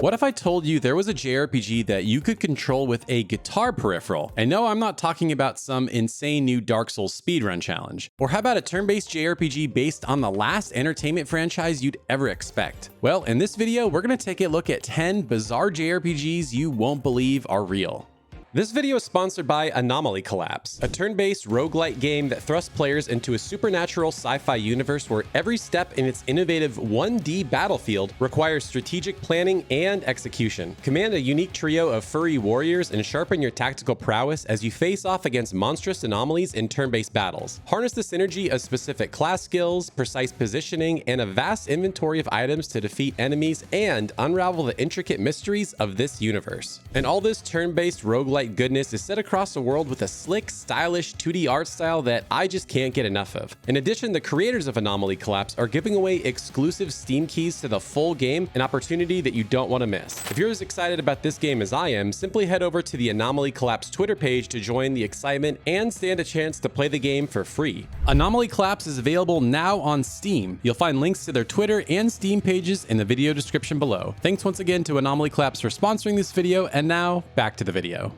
What if I told you there was a JRPG that you could control with a guitar peripheral? And no, I'm not talking about some insane new Dark Souls speedrun challenge. Or how about a turn-based JRPG based on the last entertainment franchise you'd ever expect? Well, in this video, we're gonna take a look at 10 bizarre JRPGs you won't believe are real. This video is sponsored by Anomaly Collapse, a turn-based roguelite game that thrusts players into a supernatural sci-fi universe where every step in its innovative 1D battlefield requires strategic planning and execution. Command a unique trio of furry warriors and sharpen your tactical prowess as you face off against monstrous anomalies in turn-based battles. Harness the synergy of specific class skills, precise positioning, and a vast inventory of items to defeat enemies and unravel the intricate mysteries of this universe. And all this turn-based roguelite goodness is set across the world with a slick, stylish 2D art style that I just can't get enough of. In addition, the creators of Anomaly Collapse are giving away exclusive Steam keys to the full game, an opportunity that you don't want to miss. If you're as excited about this game as I am, simply head over to the Anomaly Collapse Twitter page to join the excitement and stand a chance to play the game for free. Anomaly Collapse is available now on Steam. You'll find links to their Twitter and Steam pages in the video description below. Thanks once again to Anomaly Collapse for sponsoring this video, and now back to the video.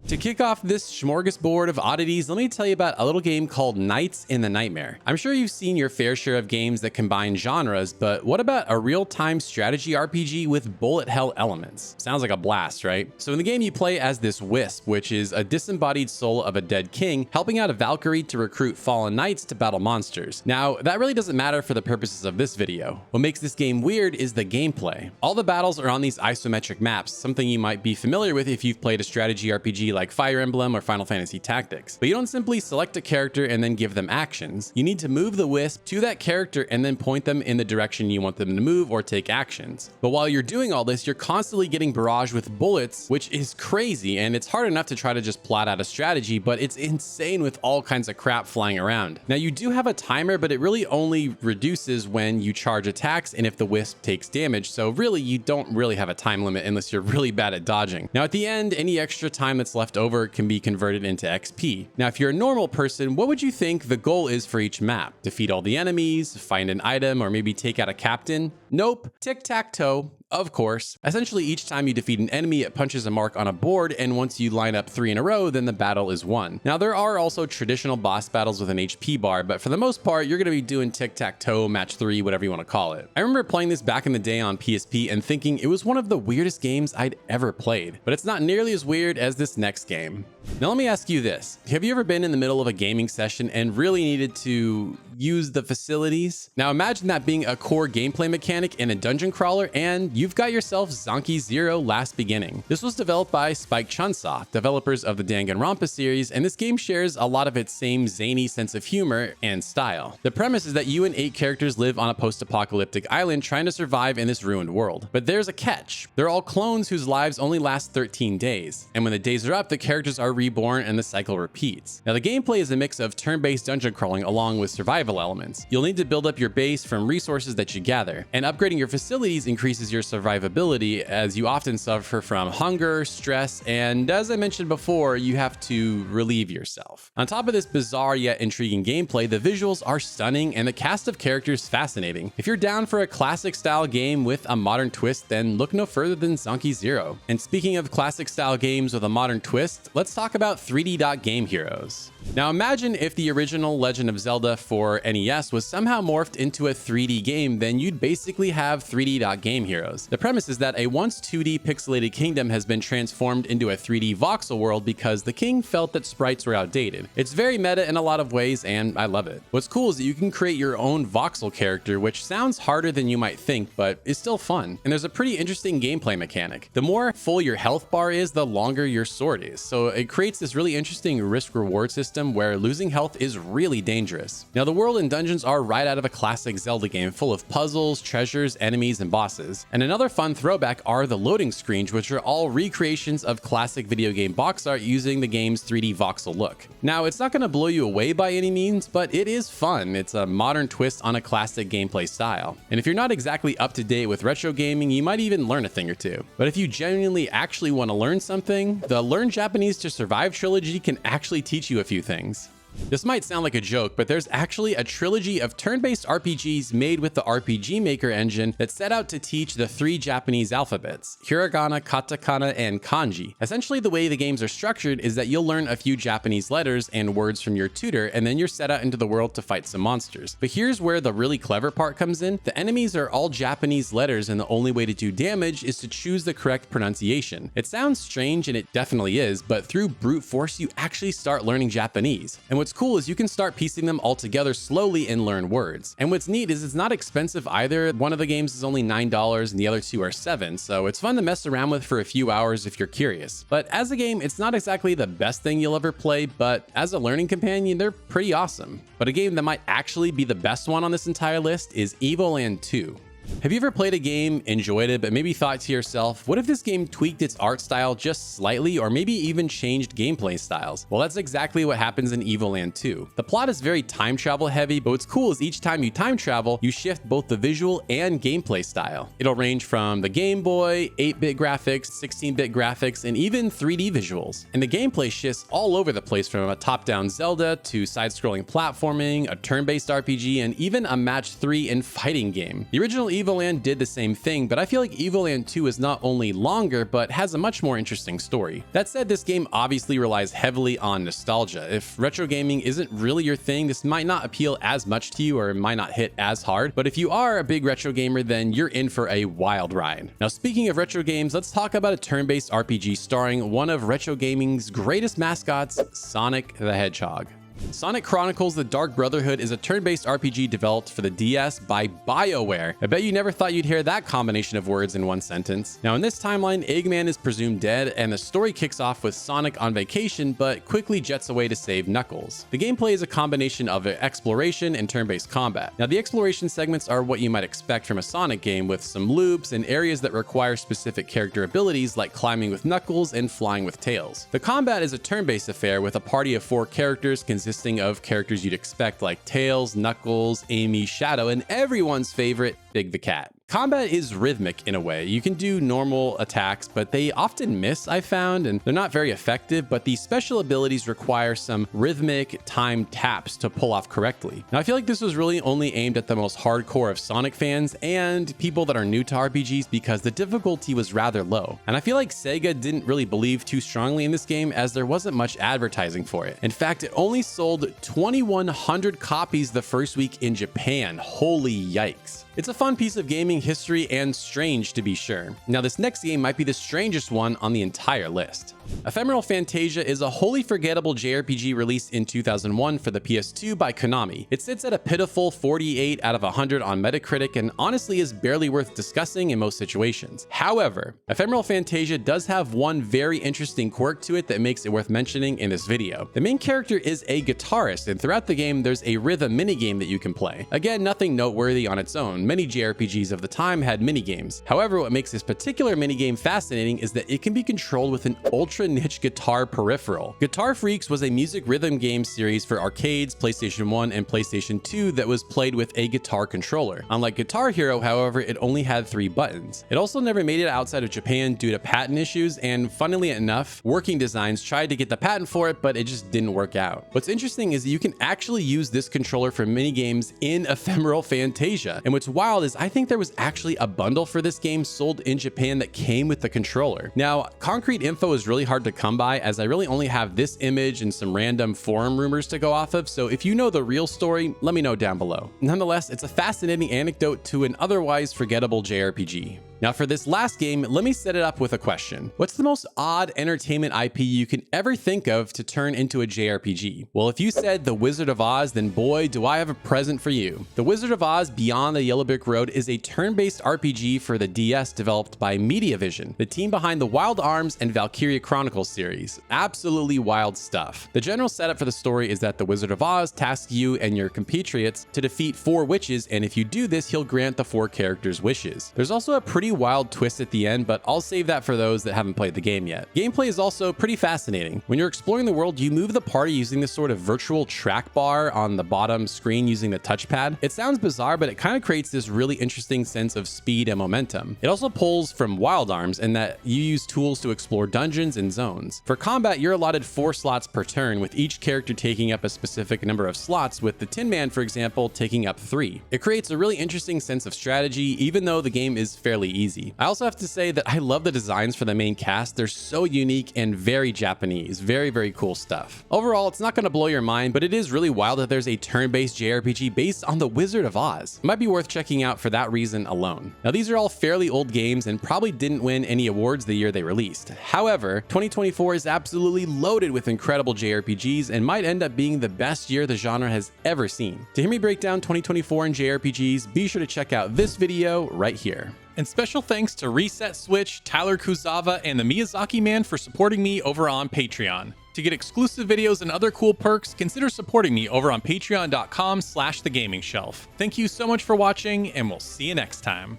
To kick off this smorgasbord of oddities, let me tell you about a little game called Nights in the Nightmare. I'm sure you've seen your fair share of games that combine genres, but what about a real-time strategy RPG with bullet hell elements? Sounds like a blast, right? So in the game, you play as this wisp, which is a disembodied soul of a dead king, helping out a Valkyrie to recruit fallen knights to battle monsters. Now, that really doesn't matter for the purposes of this video. What makes this game weird is the gameplay. All the battles are on these isometric maps, something you might be familiar with if you've played a strategy RPG like Fire Emblem or Final Fantasy Tactics. But you don't simply select a character and then give them actions. You need to move the wisp to that character and then point them in the direction you want them to move or take actions. But while you're doing all this, you're constantly getting barraged with bullets, which is crazy, and it's hard enough to try to just plot out a strategy, but it's insane with all kinds of crap flying around. Now, you do have a timer, but it really only reduces when you charge attacks and if the wisp takes damage, so really you don't really have a time limit unless you're really bad at dodging. Now, at the end, any extra time that's left over can be converted into XP. Now, if you're a normal person, what would you think the goal is for each map? Defeat all the enemies, find an item, or maybe take out a captain? Nope. Tic-tac-toe. Of course. Essentially, each time you defeat an enemy, it punches a mark on a board, and once you line up 3 in a row, then the battle is won. Now, there are also traditional boss battles with an HP bar, but for the most part, you're going to be doing tic-tac-toe, match 3, whatever you want to call it. I remember playing this back in the day on PSP and thinking it was one of the weirdest games I'd ever played, but it's not nearly as weird as this next game. Now, let me ask you this. Have you ever been in the middle of a gaming session and really needed to use the facilities? Now, imagine that being a core gameplay mechanic in a dungeon crawler, and you've got yourself Zonky Zero Last Beginning. This was developed by Spike Chunsoft, developers of the Danganronpa series, and this game shares a lot of its same zany sense of humor and style. The premise is that you and 8 characters live on a post-apocalyptic island trying to survive in this ruined world. But there's a catch. They're all clones whose lives only last 13 days. And when the days are up, the characters are reborn and the cycle repeats. Now, the gameplay is a mix of turn-based dungeon crawling along with survival elements. You'll need to build up your base from resources that you gather, and upgrading your facilities increases your survivability, as you often suffer from hunger, stress, and as I mentioned before, you have to relieve yourself. On top of this bizarre yet intriguing gameplay, the visuals are stunning and the cast of characters fascinating. If you're down for a classic style game with a modern twist, then look no further than Zonky Zero. And speaking of classic style games with a modern twist, let's talk about 3D Game Heroes. Now, imagine if the original Legend of Zelda for NES was somehow morphed into a 3D game, then you'd basically have 3D Game Heroes. The premise is that a once 2D pixelated kingdom has been transformed into a 3D voxel world because the king felt that sprites were outdated. It's very meta in a lot of ways, and I love it. What's cool is that you can create your own voxel character, which sounds harder than you might think, but is still fun. And there's a pretty interesting gameplay mechanic. The more full your health bar is, the longer your sword is. So it creates this really interesting risk-reward system where losing health is really dangerous. Now, the world and dungeons are right out of a classic Zelda game, full of puzzles, treasures, enemies, and bosses. And another fun throwback are the loading screens, which are all recreations of classic video game box art using the game's 3D voxel look. Now, it's not going to blow you away by any means, but it is fun. It's a modern twist on a classic gameplay style. And if you're not exactly up to date with retro gaming, you might even learn a thing or two. But if you genuinely actually want to learn something, the Learn Japanese to Survive trilogy can actually teach you a few things. This might sound like a joke, but there's actually a trilogy of turn-based RPGs made with the RPG Maker engine that set out to teach the 3 Japanese alphabets: hiragana, katakana, and kanji. Essentially, the way the games are structured is that you'll learn a few Japanese letters and words from your tutor, and then you're set out into the world to fight some monsters. But here's where the really clever part comes in. The enemies are all Japanese letters, and the only way to do damage is to choose the correct pronunciation. It sounds strange, and it definitely is, but through brute force, you actually start learning Japanese. And what's cool is you can start piecing them all together slowly and learn words. And what's neat is it's not expensive either. One of the games is only $9 and the other 2 are $7, so it's fun to mess around with for a few hours if you're curious. But as a game, it's not exactly the best thing you'll ever play, but as a learning companion, they're pretty awesome. But a game that might actually be the best one on this entire list is Evoland 2. Have you ever played a game, enjoyed it, but maybe thought to yourself, what if this game tweaked its art style just slightly, or maybe even changed gameplay styles? Well, that's exactly what happens in Evoland 2. The plot is very time travel heavy, but what's cool is each time you time travel, you shift both the visual and gameplay style. It'll range from the Game Boy, 8-bit graphics, 16-bit graphics, and even 3D visuals. And the gameplay shifts all over the place, from a top-down Zelda to side-scrolling platforming, a turn-based RPG, and even a match 3 and fighting game. The original Evoland did the same thing, but I feel like Evoland 2 is not only longer, but has a much more interesting story. That said, this game obviously relies heavily on nostalgia. If retro gaming isn't really your thing, this might not appeal as much to you, or it might not hit as hard, but if you are a big retro gamer, then you're in for a wild ride. Now, speaking of retro games, let's talk about a turn-based RPG starring one of retro gaming's greatest mascots, Sonic the Hedgehog. Sonic Chronicles: The Dark Brotherhood is a turn-based RPG developed for the DS by BioWare. I bet you never thought you'd hear that combination of words in one sentence. Now, in this timeline, Eggman is presumed dead, and the story kicks off with Sonic on vacation, but quickly jets away to save Knuckles. The gameplay is a combination of exploration and turn-based combat. Now, the exploration segments are what you might expect from a Sonic game, with some loops and areas that require specific character abilities like climbing with Knuckles and flying with Tails. The combat is a turn-based affair with a party of 4 characters consisting of characters you'd expect like Tails, Knuckles, Amy, Shadow, and everyone's favorite, Big the Cat. Combat is rhythmic in a way. You can do normal attacks, but they often miss, I found, and they're not very effective, but the special abilities require some rhythmic timed taps to pull off correctly. Now, I feel like this was really only aimed at the most hardcore of Sonic fans and people that are new to RPGs, because the difficulty was rather low. And I feel like Sega didn't really believe too strongly in this game, as there wasn't much advertising for it. In fact, it only sold 2,100 copies the first week in Japan. Holy yikes. It's a fun piece of gaming history and strange, to be sure. Now, this next game might be the strangest one on the entire list. Ephemeral Fantasia is a wholly forgettable JRPG released in 2001 for the PS2 by Konami. It sits at a pitiful 48 out of 100 on Metacritic, and honestly is barely worth discussing in most situations. However, Ephemeral Fantasia does have one very interesting quirk to it that makes it worth mentioning in this video. The main character is a guitarist, and throughout the game there's a rhythm minigame that you can play. Again, nothing noteworthy on its own. Many JRPGs of the time had minigames. However, what makes this particular minigame fascinating is that it can be controlled with an ultra niche guitar peripheral. Guitar Freaks was a music rhythm game series for arcades, PlayStation 1 and PlayStation 2 that was played with a guitar controller. Unlike Guitar Hero, however, it only had 3 buttons. It also never made it outside of Japan due to patent issues, and funnily enough, Working Designs tried to get the patent for it, but it just didn't work out. What's interesting is that you can actually use this controller for minigames in Ephemeral Fantasia, and what's wild is I think there was actually a bundle for this game sold in Japan that came with the controller. Now, concrete info is really hard to come by, as I really only have this image and some random forum rumors to go off of, so if you know the real story, let me know down below. Nonetheless, it's a fascinating anecdote to an otherwise forgettable JRPG. Now, for this last game, let me set it up with a question. What's the most odd entertainment IP you can ever think of to turn into a JRPG? Well, if you said The Wizard of Oz, then boy, do I have a present for you. The Wizard of Oz Beyond the Yellow Brick Road is a turn-based RPG for the DS developed by Mediavision, the team behind the Wild Arms and Valkyria Chronicles series. Absolutely wild stuff. The general setup for the story is that the Wizard of Oz tasks you and your compatriots to defeat 4 witches, and if you do this, he'll grant the 4 characters wishes. There's also a pretty pretty wild twist at the end, but I'll save that for those that haven't played the game yet. Gameplay is also pretty fascinating. When you're exploring the world, you move the party using this sort of virtual track bar on the bottom screen using the touchpad. It sounds bizarre, but it kind of creates this really interesting sense of speed and momentum. It also pulls from Wild Arms in that you use tools to explore dungeons and zones. For combat, you're allotted 4 slots per turn, with each character taking up a specific number of slots, with the Tin Man, for example, taking up 3. It creates a really interesting sense of strategy, even though the game is fairly easy. I also have to say that I love the designs for the main cast. They're so unique and very Japanese. Very cool stuff. Overall, it's not going to blow your mind, but it is really wild that there's a turn-based JRPG based on the Wizard of Oz. It might be worth checking out for that reason alone. Now, these are all fairly old games and probably didn't win any awards the year they released. However, 2024 is absolutely loaded with incredible JRPGs and might end up being the best year the genre has ever seen. To hear me break down 2024 in JRPGs, be sure to check out this video right here. And special thanks to Reset Switch, Tyler Kuzawa, and the Miyazaki Man for supporting me over on Patreon. To get exclusive videos and other cool perks, consider supporting me over on patreon.com/thegaming shelf. Thank you so much for watching, and we'll see you next time.